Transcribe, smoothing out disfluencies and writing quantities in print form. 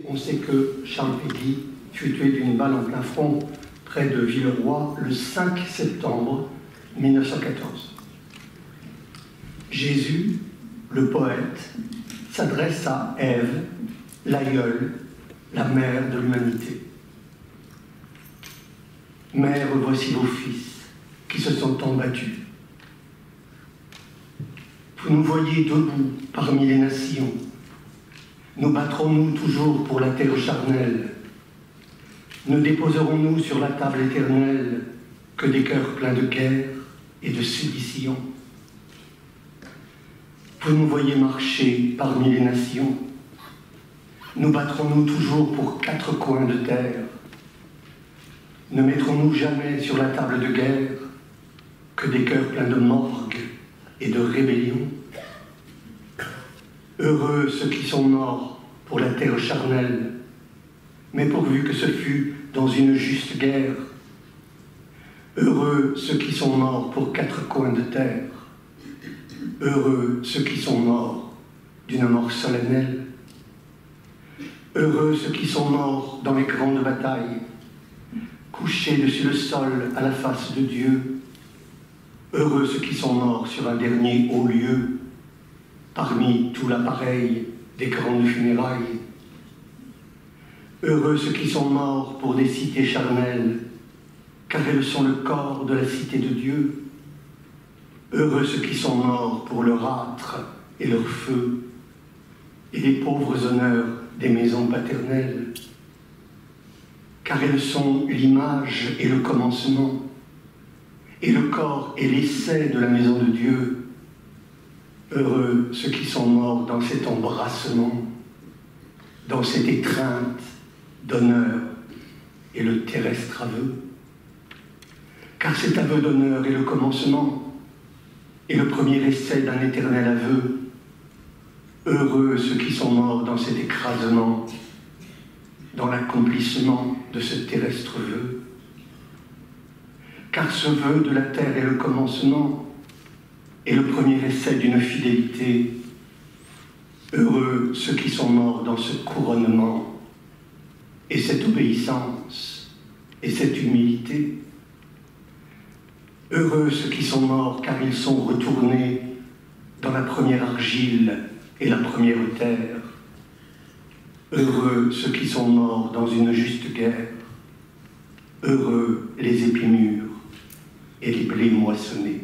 On sait que Charles Péguy fut tué d'une balle en plein front près de Villeroy le 5 septembre 1914. Jésus, le poète, s'adresse à Ève, l'aïeule, la mère de l'humanité. Mère, voici vos fils qui se sont tant battus. Vous nous voyez debout parmi les nations. Nous battrons-nous toujours pour la terre charnelle? Ne déposerons-nous sur la table éternelle que des cœurs pleins de guerre et de sédition? Vous nous voyez marcher parmi les nations. Nous battrons-nous toujours pour 4 coins de terre? Ne mettrons-nous jamais sur la table de guerre que des cœurs pleins de morgue et de rébellion? Heureux ceux qui sont morts pour la terre charnelle, mais pourvu que ce fût dans une juste guerre. Heureux ceux qui sont morts pour 4 coins de terre. Heureux ceux qui sont morts d'une mort solennelle. Heureux ceux qui sont morts dans les grandes batailles, couchés dessus le sol à la face de Dieu. Heureux ceux qui sont morts sur un dernier haut lieu, parmi tout l'appareil des grandes funérailles. Heureux ceux qui sont morts pour des cités charnelles, car elles sont le corps de la cité de Dieu. Heureux ceux qui sont morts pour leur âtre et leur feu, et les pauvres honneurs des maisons paternelles, car elles sont l'image et le commencement, et le corps et l'essai de la maison de Dieu. Heureux ceux qui sont morts dans cet embrassement, dans cette étreinte d'honneur et le terrestre aveu. Car cet aveu d'honneur est le commencement et le premier essai d'un éternel aveu. Heureux ceux qui sont morts dans cet écrasement, dans l'accomplissement de ce terrestre vœu. Car ce vœu de la terre est le commencement et le premier essai d'une fidélité. Heureux ceux qui sont morts dans ce couronnement et cette obéissance et cette humilité. Heureux ceux qui sont morts car ils sont retournés dans la première argile et la première terre. Heureux ceux qui sont morts dans une juste guerre. Heureux les épis mûrs et les blés moissonnés.